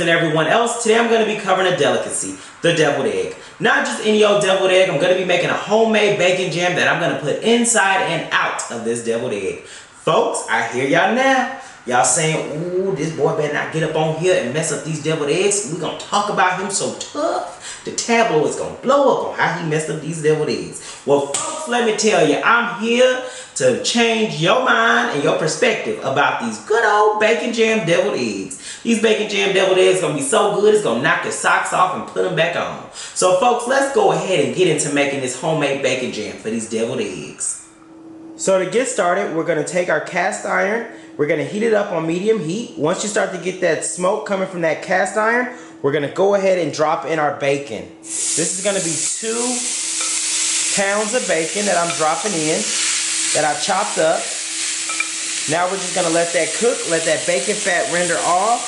and everyone else. Today I'm going to be covering a delicacy, the deviled egg. Not just any old deviled egg. I'm going to be making a homemade bacon jam that I'm going to put inside and out of this deviled egg. Folks, I hear y'all now. Y'all saying, ooh, this boy better not get up on here and mess up these deviled eggs. We're going to talk about him so tough. The tableau is going to blow up on how he messed up these deviled eggs. Well, folks, let me tell you, I'm here to change your mind and your perspective about these good old bacon jam deviled eggs. These bacon jam deviled eggs going to be so good, it's going to knock your socks off and put them back on. So, folks, let's go ahead and get into making this homemade bacon jam for these deviled eggs. So, to get started, we're going to take our cast iron. We're going to heat it up on medium heat. Once you start to get that smoke coming from that cast iron, we're going to go ahead and drop in our bacon. This is going to be 2 pounds of bacon that I'm dropping in, that I chopped up. Now we're just going to let that cook, let that bacon fat render off,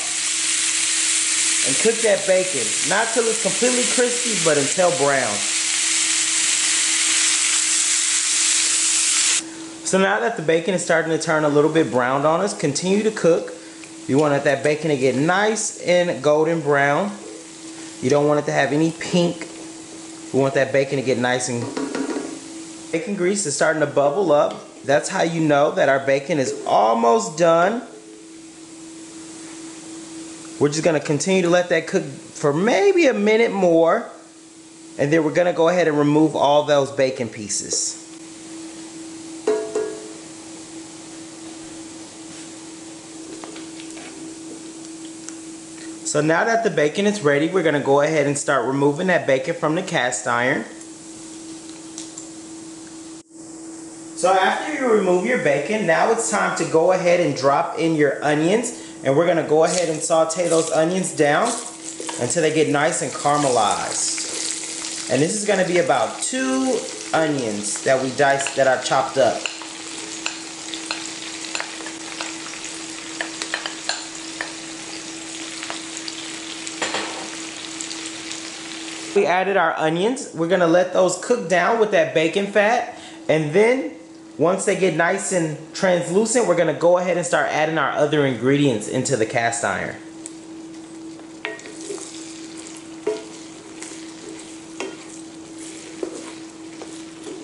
and cook that bacon. Not till it's completely crispy, but until brown. So now that the bacon is starting to turn a little bit brown on us, continue to cook. You want that bacon to get nice and golden brown. You don't want it to have any pink. We want that bacon to get nice and... Bacon grease is starting to bubble up. That's how you know that our bacon is almost done. We're just going to continue to let that cook for maybe a minute more. And then we're going to go ahead and remove all those bacon pieces. So now that the bacon is ready, we're going to go ahead and start removing that bacon from the cast iron. So after you remove your bacon, now it's time to go ahead and drop in your onions. And we're going to go ahead and saute those onions down until they get nice and caramelized. And this is going to be about 2 onions that we diced, that I chopped up. We added our onions. We're going to let those cook down with that bacon fat. And then once they get nice and translucent, we're going to go ahead and start adding our other ingredients into the cast iron.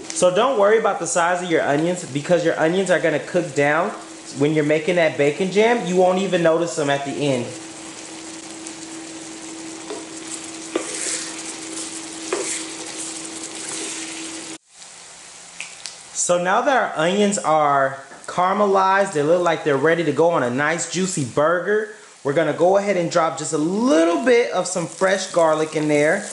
So don't worry about the size of your onions, because your onions are going to cook down. When you're making that bacon jam, you won't even notice them at the end. So now that our onions are caramelized, they look like they're ready to go on a nice juicy burger, we're going to go ahead and drop just a little bit of some fresh garlic in there.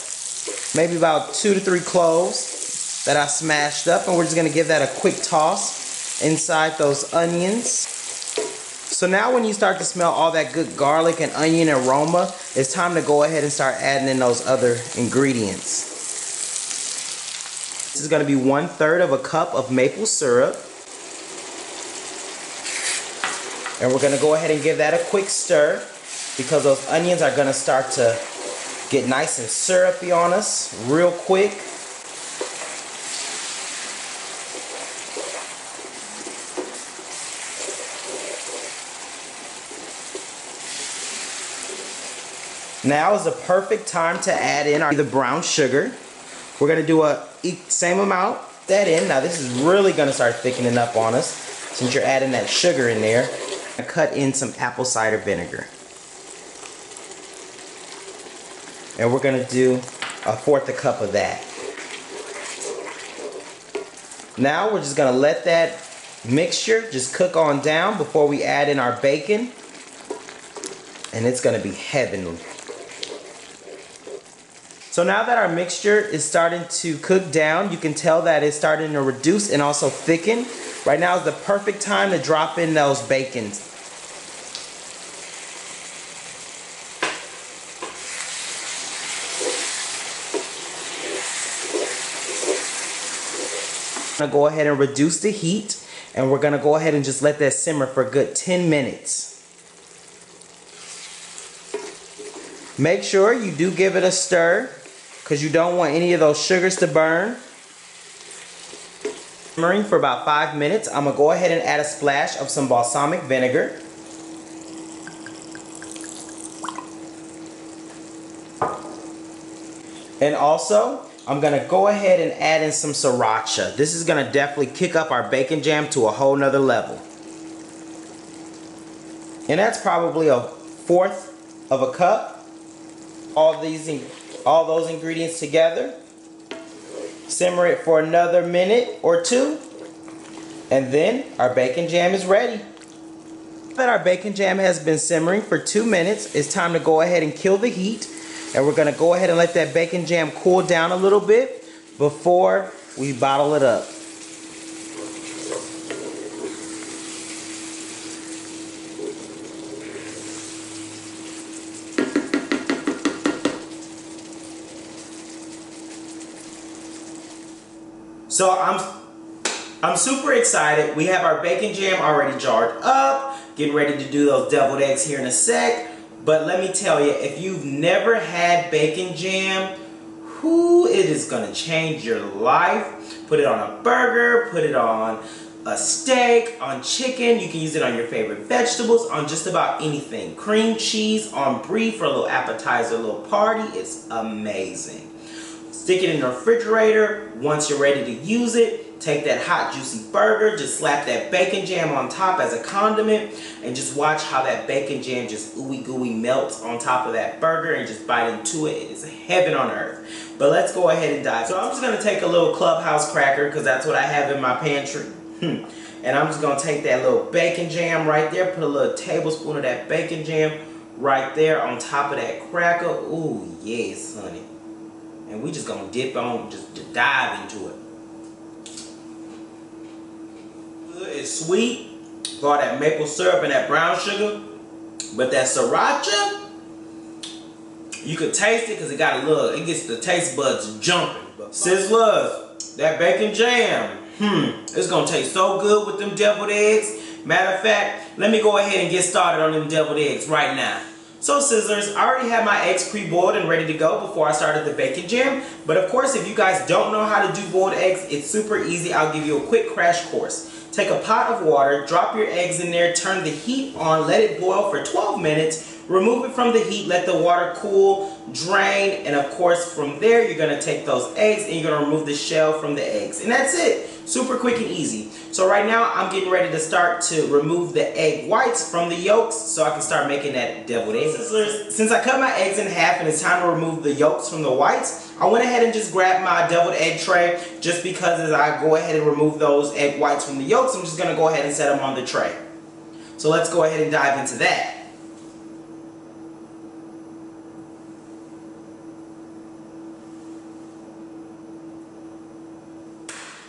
Maybe about 2 to 3 cloves that I smashed up, and we're just going to give that a quick toss inside those onions. So now when you start to smell all that good garlic and onion aroma, it's time to go ahead and start adding in those other ingredients. This is going to be 1/3 of a cup of maple syrup. And we're going to go ahead and give that a quick stir, because those onions are going to start to get nice and syrupy on us real quick. Now is the perfect time to add in the brown sugar. We're going to do a same amount that in. Now this is really going to start thickening up on us since you're adding that sugar in there. I cut in some apple cider vinegar. And we're going to do 1/4 cup of that. Now we're just going to let that mixture just cook on down before we add in our bacon. And it's going to be heavenly. So now that our mixture is starting to cook down, you can tell that it's starting to reduce and also thicken. Right now is the perfect time to drop in those bacons. I'm going to go ahead and reduce the heat, and we're going to go ahead and just let that simmer for a good 10 minutes. Make sure you do give it a stir, because you don't want any of those sugars to burn. Simmering for about 5 minutes, I'm going to go ahead and add a splash of some balsamic vinegar. And also, I'm gonna go ahead and add in some sriracha. This is gonna definitely kick up our bacon jam to a whole nother level. And that's probably a 1/4 of a cup. All those ingredients together. Simmer it for another minute or two. And then our bacon jam is ready. Now that our bacon jam has been simmering for 2 minutes, it's time to go ahead and kill the heat. And we're gonna go ahead and let that bacon jam cool down a little bit before we bottle it up. So I'm super excited. We have our bacon jam already jarred up, getting ready to do those deviled eggs here in a sec. But let me tell you, if you've never had bacon jam, it is gonna change your life. Put it on a burger, put it on a steak, on chicken. You can use it on your favorite vegetables, on just about anything. Cream cheese, on brie for a little appetizer, a little party. It's amazing. Stick it in the refrigerator. Once you're ready to use it, take that hot juicy burger, just slap that bacon jam on top as a condiment, and just watch how that bacon jam just ooey gooey melts on top of that burger and just bite into it. It is heaven on earth. But let's go ahead and dive in. So I'm just gonna take a little Clubhouse cracker because that's what I have in my pantry. And I'm just gonna take that little bacon jam right there, put a little tablespoon of that bacon jam right there on top of that cracker. Ooh, yes, honey. And we just gonna dip on, just dive into it. It's sweet, for all that maple syrup and that brown sugar, but that sriracha, you could taste it because it gets the taste buds jumping. Sizzlers, that bacon jam, it's gonna taste so good with them deviled eggs. Matter of fact, let me go ahead and get started on them deviled eggs right now. So Sizzlers, I already had my eggs pre-boiled and ready to go before I started the bacon jam. But of course, if you guys don't know how to do boiled eggs, it's super easy. I'll give you a quick crash course. Take a pot of water, drop your eggs in there, turn the heat on, let it boil for 12 minutes, remove it from the heat, let the water cool, drain, and of course from there you're going to take those eggs and you're going to remove the shell from the eggs. And that's it. Super quick and easy. So right now I'm getting ready to start to remove the egg whites from the yolks so I can start making that deviled egg. Since I cut my eggs in half and it's time to remove the yolks from the whites, I went ahead and just grabbed my deviled egg tray just because as I go ahead and remove those egg whites from the yolks, I'm just going to go ahead and set them on the tray. So let's go ahead and dive into that.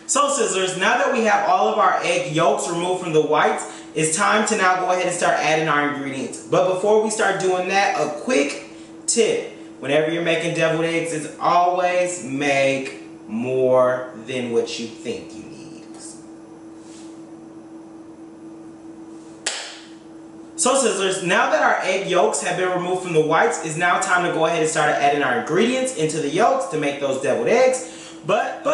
So Sizzlers, now that we have all of our egg yolks removed from the whites, it's time to now go ahead and start adding our ingredients. But before we start doing that, a quick tip. Whenever you're making deviled eggs, is always make more than what you think you need. So Sizzlers, now that our egg yolks have been removed from the whites, it's now time to go ahead and start adding our ingredients into the yolks to make those deviled eggs. But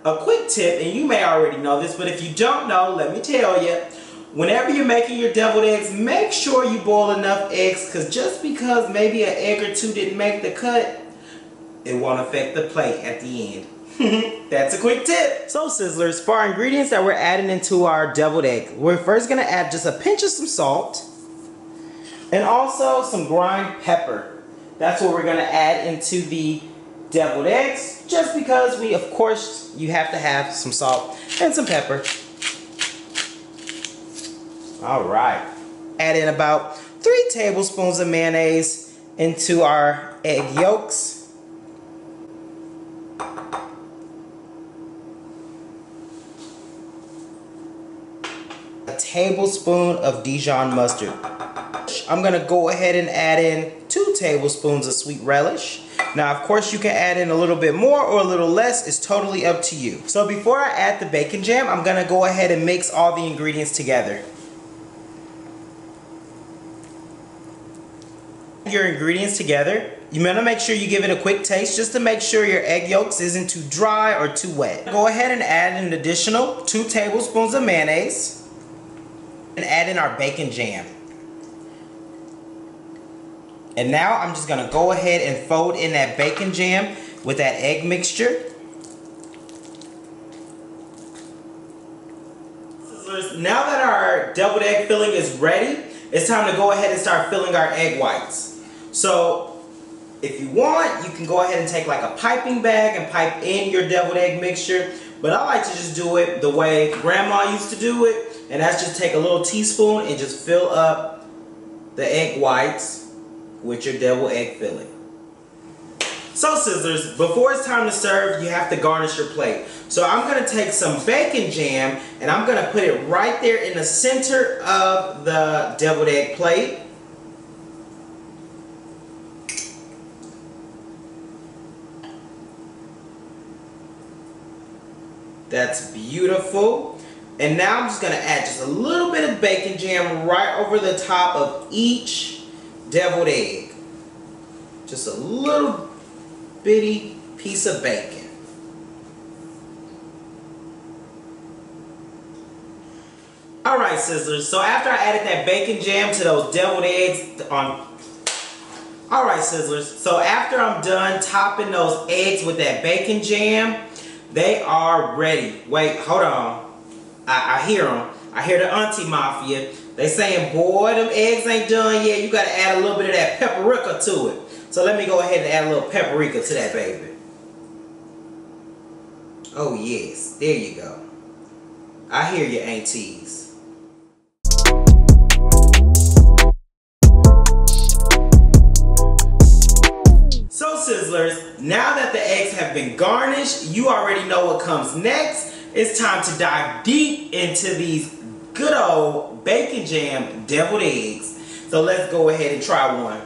a quick tip, and you may already know this, but if you don't know, let me tell you. Whenever you're making your deviled eggs, make sure you boil enough eggs, because just because maybe an egg or two didn't make the cut, it won't affect the plate at the end. That's a quick tip. So Sizzlers, for our ingredients that we're adding into our deviled egg, we're first going to add just a pinch of some salt and also some ground pepper. That's what we're going to add into the deviled eggs, just because of course, you have to have some salt and some pepper. Alright. Add in about 3 tablespoons of mayonnaise into our egg yolks. A tablespoon of Dijon mustard. I'm going to go ahead and add in 2 tablespoons of sweet relish. Now, of course, you can add in a little bit more or a little less. It's totally up to you. So before I add the bacon jam, I'm going to go ahead and mix all the ingredients together. Your ingredients together, you want to make sure you give it a quick taste just to make sure your egg yolks isn't too dry or too wet. Go ahead and add an additional 2 tablespoons of mayonnaise and add in our bacon jam. And now I'm just going to go ahead and fold in that bacon jam with that egg mixture. Now that our deviled egg filling is ready, it's time to go ahead and start filling our egg whites. So if you want, you can go ahead and take like a piping bag and pipe in your deviled egg mixture. But I like to just do it the way Grandma used to do it. And that's just take a little teaspoon and just fill up the egg whites with your deviled egg filling. So Sizzlers, before it's time to serve, you have to garnish your plate. So I'm going to take some bacon jam and I'm going to put it right there in the center of the deviled egg plate. That's beautiful. And now I'm just going to add just a little bit of bacon jam right over the top of each deviled egg. Just a little bitty piece of bacon. Alright Sizzlers, so after I added that bacon jam to those deviled eggs Alright Sizzlers, so after I'm done topping those eggs with that bacon jam, they are ready. Wait, hold on. I hear them. I hear the auntie mafia. They saying, boy, them eggs ain't done yet. You got to add a little bit of that paprika to it. So let me go ahead and add a little paprika to that baby. Oh yes, there you go. I hear you, aunties. So Sizzlers, now that the eggs have been garnished, you already know what comes next. It's time to dive deep into these good old bacon jam deviled eggs. So let's go ahead and try one.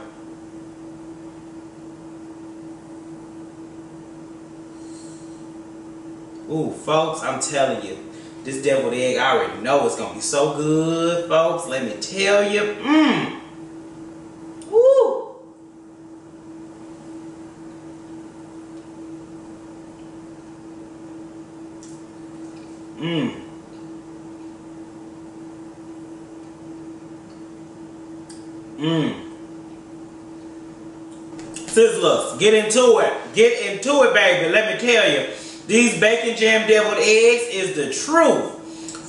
Ooh, folks, I'm telling you, this deviled egg, I already know it's going to be so good, folks. Let me tell you. Woo. Sizzlers, get into it. Get into it, baby. Let me tell you. These bacon jam deviled eggs is the truth.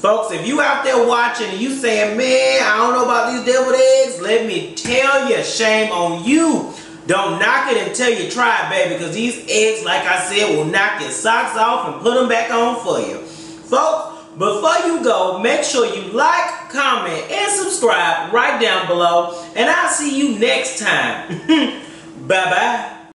Folks, if you out there watching and you saying, man, I don't know about these deviled eggs, let me tell you, shame on you. Don't knock it until you try it, baby, because these eggs, like I said, will knock your socks off and put them back on for you. Folks, before you go, make sure you like, comment, and subscribe right down below, and I'll see you next time. Bye-bye.